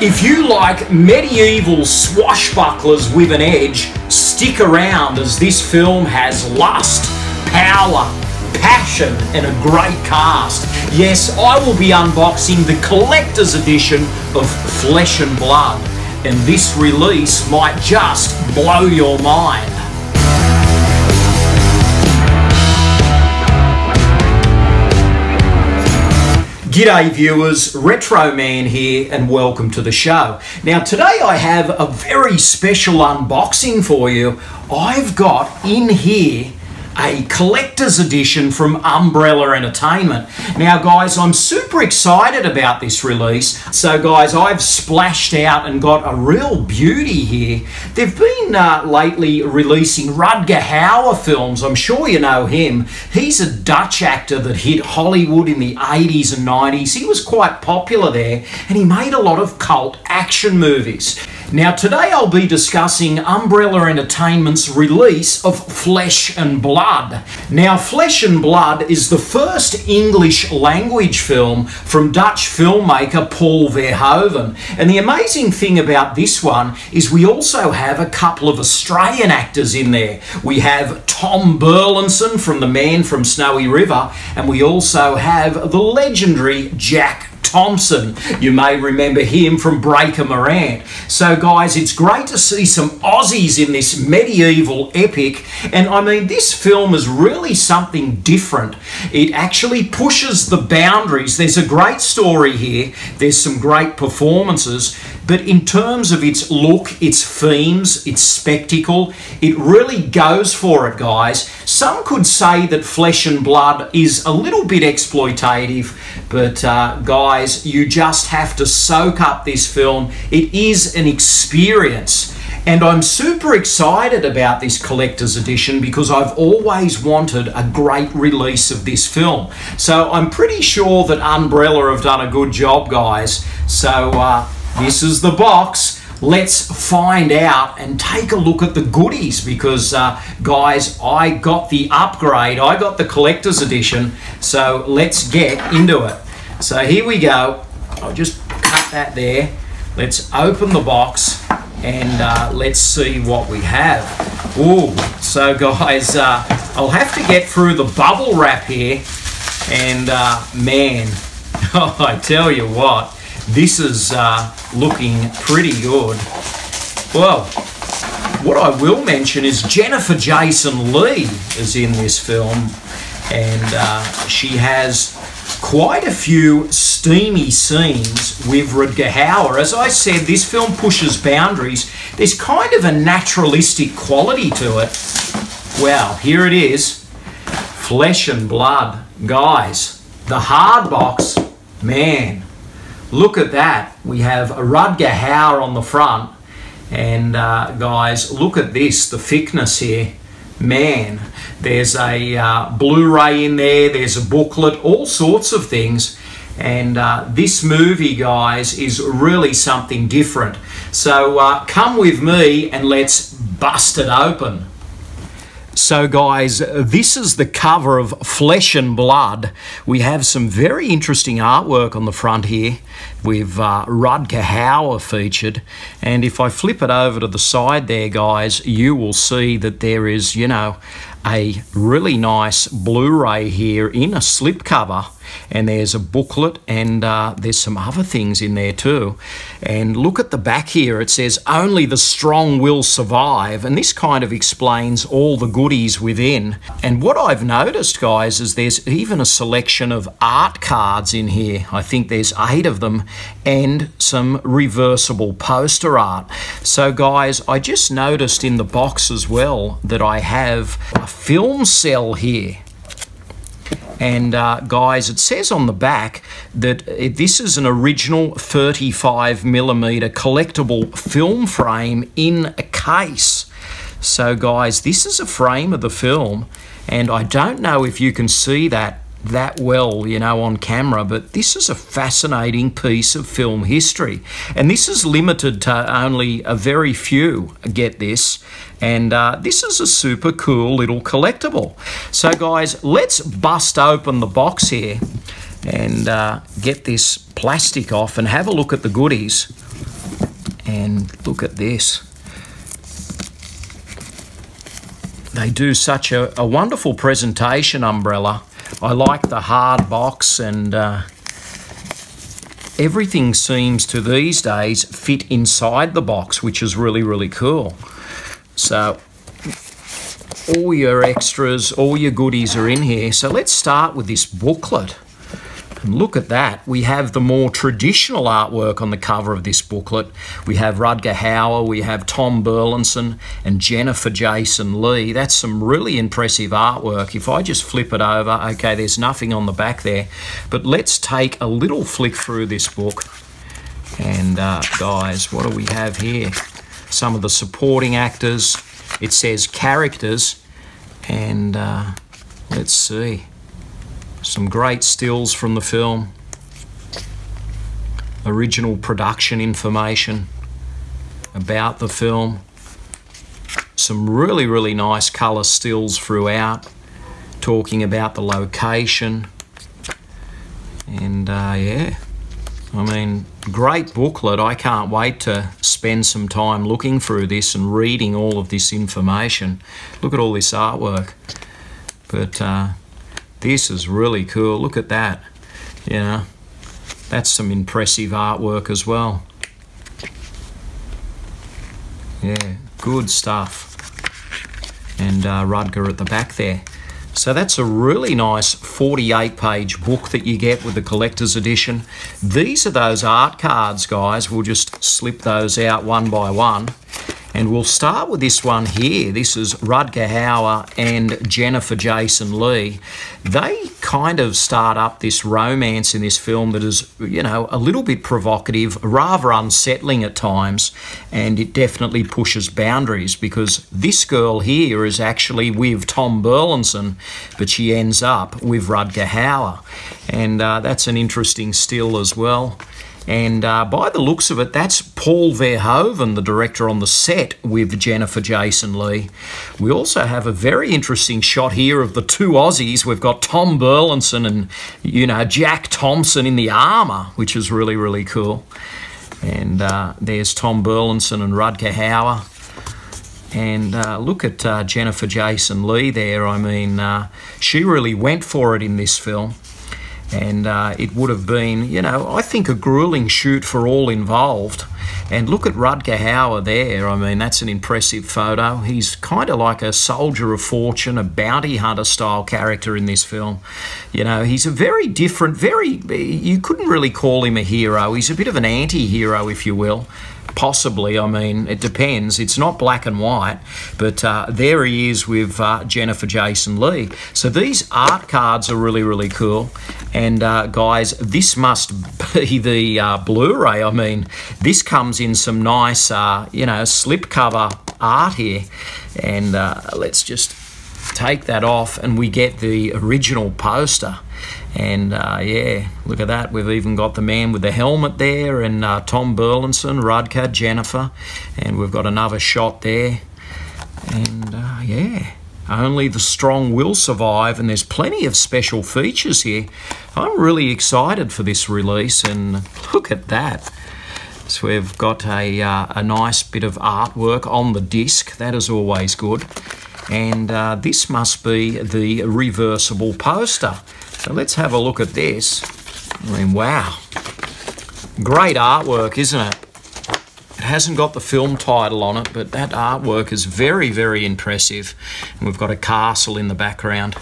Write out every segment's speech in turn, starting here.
If you like medieval swashbucklers with an edge, stick around as this film has lust, power, passion and a great cast. Yes, I will be unboxing the collector's edition of Flesh and Blood, and this release might just blow your mind. G'day viewers, Retro Man here and welcome to the show. Now today I have a very special unboxing for you. I've got in here a collector's edition from Umbrella Entertainment. Now guys, I'm super excited about this release. So guys, I've splashed out and got a real beauty here. They've been lately releasing Rutger Hauer films. I'm sure you know him. He's a Dutch actor that hit Hollywood in the 80s and 90s. He was quite popular there and he made a lot of cult action movies. Now today I'll be discussing Umbrella Entertainment's release of Flesh and Blood. Now Flesh and Blood is the first English language film from Dutch filmmaker Paul Verhoeven. And the amazing thing about this one is we also have a couple of Australian actors in there. We have Tom Burlinson from The Man from Snowy River, and we also have the legendary Jack Thompson. You may remember him from Breaker Morant. So guys, it's great to see some Aussies in this medieval epic, and I mean this film is really something different. It actually pushes the boundaries. There's a great story here, there's some great performances, but in terms of its look, its themes, its spectacle, it really goes for it, guys. Some could say that Flesh and Blood is a little bit exploitative, but guys, you just have to soak up this film. It is an experience. And I'm super excited about this collector's edition because I've always wanted a great release of this film. So I'm pretty sure that Umbrella have done a good job, guys. So this is the box. Let's find out and take a look at the goodies because, guys, I got the upgrade. I got the collector's edition. So let's get into it. So here we go. I'll just cut that there. Let's open the box and let's see what we have. Ooh, so guys, I'll have to get through the bubble wrap here. And man, I tell you what, this is looking pretty good. Well, what I will mention is Jennifer Jason Leigh is in this film, and she has quite a few steamy scenes with Rutger Hauer. As I said, this film pushes boundaries. There's kind of a naturalistic quality to it. Well, here it is, Flesh and Blood. Guys, the hard box, man, look at that. We have a Rutger Hauer on the front, and guys, look at this, the thickness here. Man, there's a Blu-ray in there, there's a booklet, all sorts of things. And this movie, guys, is really something different. So come with me and let's bust it open. So guys, this is the cover of Flesh and Blood. We have some very interesting artwork on the front here with Rutger Hauer featured. And if I flip it over to the side there, guys, you will see that there is, you know, a really nice Blu-ray here in a slipcover. And there's a booklet and there's some other things in there too. And look at the back here, it says only the strong will survive, and this kind of explains all the goodies within. And what I've noticed, guys, is there's even a selection of art cards in here. I think there's 8 of them, and some reversible poster art. So guys, I just noticed in the box as well that I have a film cell here. And guys, it says on the back that this is an original 35mm collectible film frame in a case. So guys, this is a frame of the film, and I don't know if you can see that well, you know, on camera, but this is a fascinating piece of film history. And this is limited to only a very few get this. And this is a super cool little collectible. So guys, let's bust open the box here and get this plastic off and have a look at the goodies. And look at this. They do such a wonderful presentation, Umbrella. I like the hard box, and everything seems to these days fit inside the box, which is really, really cool. So all your extras, all your goodies are in here. So let's start with this booklet. And look at that. We have the more traditional artwork on the cover of this booklet. We have Rutger Hauer, we have Tom Burlinson and Jennifer Jason Leigh. That's some really impressive artwork. If I just flip it over, okay, there's nothing on the back there. But let's take a little flick through this book. And guys, what do we have here? Some of the supporting actors. It says characters. And let's see. Some great stills from the film. Original production information about the film. Some really, really nice colour stills throughout, talking about the location. And yeah, I mean, great booklet. I can't wait to spend some time looking through this and reading all of this information. Look at all this artwork. But this is really cool. Look at that. You know, that's some impressive artwork as well. Yeah, good stuff. And Rutger at the back there. So that's a really nice 48-page book that you get with the collector's edition. These are those art cards, guys. We'll just slip those out one by one. And we'll start with this one here. This is Rutger Hauer and Jennifer Jason Leigh. They kind of start up this romance in this film that is, you know, a little bit provocative, rather unsettling at times, and it definitely pushes boundaries because this girl here is actually with Tom Burlinson, but she ends up with Rutger Hauer. And that's an interesting still as well. And by the looks of it, that's Paul Verhoeven, the director on the set, with Jennifer Jason Leigh. We also have a very interesting shot here of the two Aussies. We've got Tom Burlinson and, you know, Jack Thompson in the armour, which is really, really cool. And there's Tom Burlinson and Rutger Hauer. And look at Jennifer Jason Leigh there. I mean, she really went for it in this film. And it would have been, you know, I think a grueling shoot for all involved. And look at Rutger Hauer there. I mean, that's an impressive photo. He's kind of like a soldier of fortune, a bounty hunter style character in this film. You know, he's a very different, you couldn't really call him a hero. He's a bit of an anti-hero, if you will. Possibly, I mean, it depends. It's not black and white, but there he is with Jennifer Jason Leigh. So these art cards are really, really cool. And guys, this must be the Blu-ray. I mean, this comes in some nice, you know, slipcover art here. And let's just take that off and we get the original poster. And yeah, look at that. We've even got the man with the helmet there and Tom Burlinson, Rutger, Jennifer. And we've got another shot there. And yeah, only the strong will survive. And there's plenty of special features here. I'm really excited for this release. And look at that. So we've got a nice bit of artwork on the disc. That is always good. And this must be the reversible poster. So let's have a look at this. I mean, wow. Great artwork, isn't it? It hasn't got the film title on it, but that artwork is very, very impressive. And we've got a castle in the background.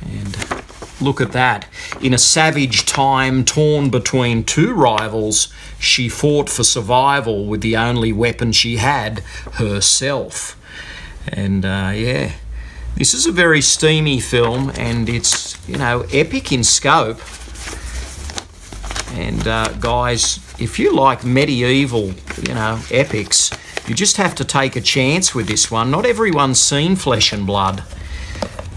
And look at that. In a savage time torn between two rivals, she fought for survival with the only weapon she had, herself. And yeah. This is a very steamy film and it's, you know, epic in scope. And guys, if you like medieval, you know, epics, you just have to take a chance with this one. Not everyone's seen Flesh and Blood.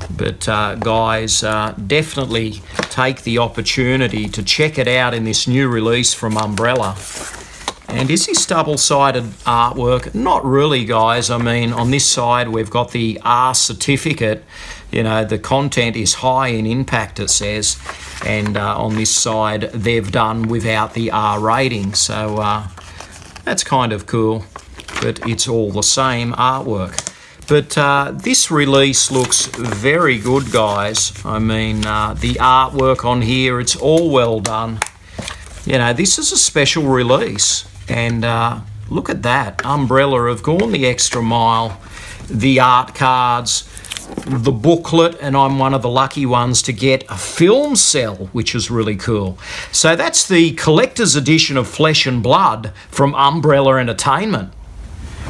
But guys, definitely take the opportunity to check it out in this new release from Umbrella. And is this double-sided artwork? Not really, guys. I mean, on this side, we've got the R certificate. You know, the content is high in impact, it says. And on this side, they've done without the R rating. So, That's kind of cool, but it's all the same artwork. But this release looks very good, guys. I mean, the artwork on here, it's all well done. You know, this is a special release. And look at that. Umbrella have gone the extra mile. The art cards, the booklet, and I'm one of the lucky ones to get a film cell, which is really cool. So that's the collector's edition of Flesh and Blood from Umbrella Entertainment.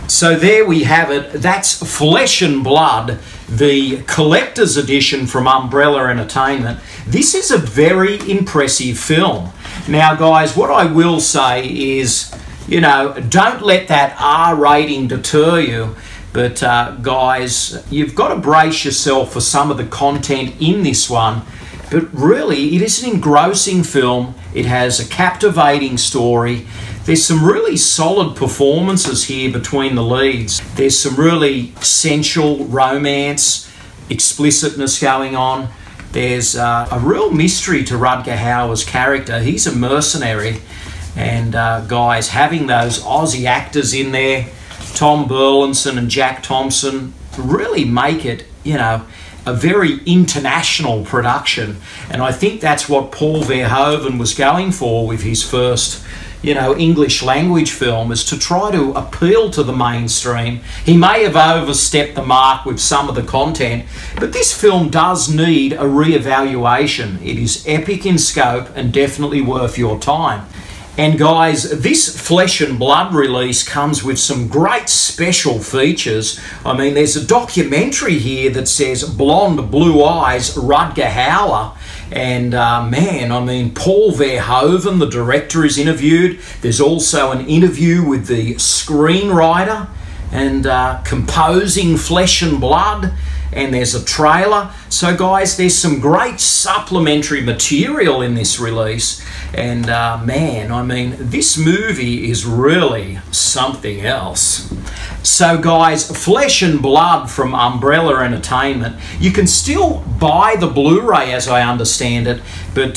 So there we have it. That's Flesh and Blood, the collector's edition from Umbrella Entertainment. This is a very impressive film. Now, guys, what I will say is, you know, don't let that R rating deter you. But, guys, you've got to brace yourself for some of the content in this one. But really, it is an engrossing film. It has a captivating story. There's some really solid performances here between the leads. There's some really sensual romance, explicitness going on. There's a real mystery to Rutger Hauer's character. He's a mercenary. And, guys, having those Aussie actors in there, Tom Burlinson and Jack Thompson, really make it, you know, a very international production. And I think that's what Paul Verhoeven was going for with his first, you know, English language film, is to try to appeal to the mainstream. He may have overstepped the mark with some of the content, but this film does need a re-evaluation. It is epic in scope and definitely worth your time. And guys, this Flesh and Blood release comes with some great special features. I mean, there's a documentary here that says Blonde Blue Eyes Rutger Hauer. And man, I mean, Paul Verhoeven, the director, is interviewed. There's also an interview with the screenwriter and composing Flesh and Blood. And there's a trailer. So guys, there's some great supplementary material in this release. And man, I mean, this movie is really something else. So guys, Flesh and Blood from Umbrella Entertainment. You can still buy the Blu-ray as I understand it, but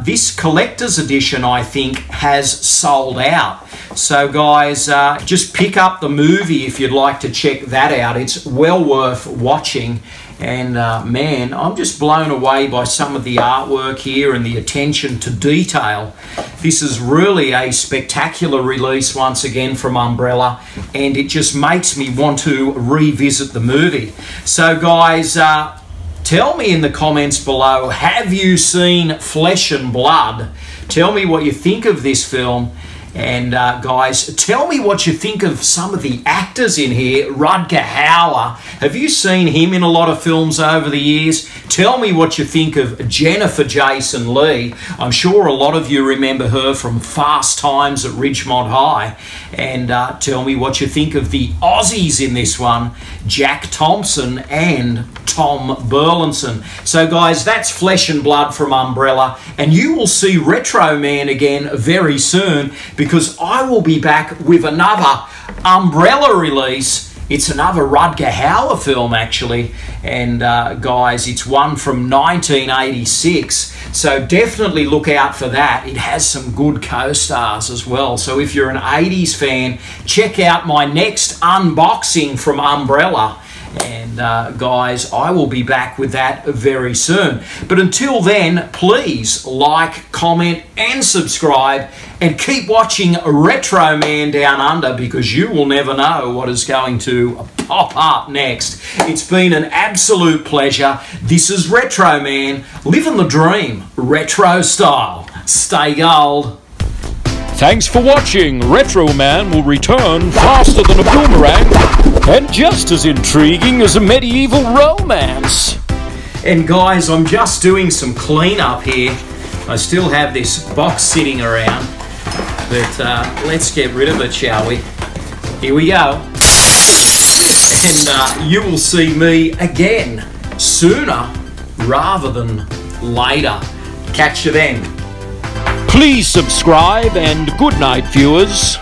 this collector's edition, I think, has sold out. So guys, just pick up the movie if you'd like to check that out. It's well worth watching. And man, I'm just blown away by some of the artwork here and the attention to detail. This is really a spectacular release once again from Umbrella, and it just makes me want to revisit the movie. So guys, tell me in the comments below, have you seen Flesh and Blood? Tell me what you think of this film. And guys, tell me what you think of some of the actors in here. Rutger Hauer, have you seen him in a lot of films over the years? Tell me what you think of Jennifer Jason Leigh. I'm sure a lot of you remember her from Fast Times at Ridgemont High. And tell me what you think of the Aussies in this one, Jack Thompson and Tom Burlinson. So guys, that's Flesh and Blood from Umbrella, and you will see Retro Man again very soon, because I will be back with another Umbrella release. It's another Rutger Hauer film, actually, and guys, it's one from 1986, so definitely look out for that. It has some good co-stars as well, so if you're an 80s fan, check out my next unboxing from Umbrella. And guys, I will be back with that very soon. But until then, please like, comment and subscribe, and keep watching Retro Man Down Under, because you will never know what is going to pop up next. It's been an absolute pleasure. This is Retro Man, living the dream, retro style. Stay gold. Thanks for watching. Retro Man will return faster than a boomerang and just as intriguing as a medieval romance. And guys, I'm just doing some cleanup here. I still have this box sitting around, but let's get rid of it, shall we? Here we go. And you will see me again sooner rather than later. Catch you then. Please subscribe and good night, viewers.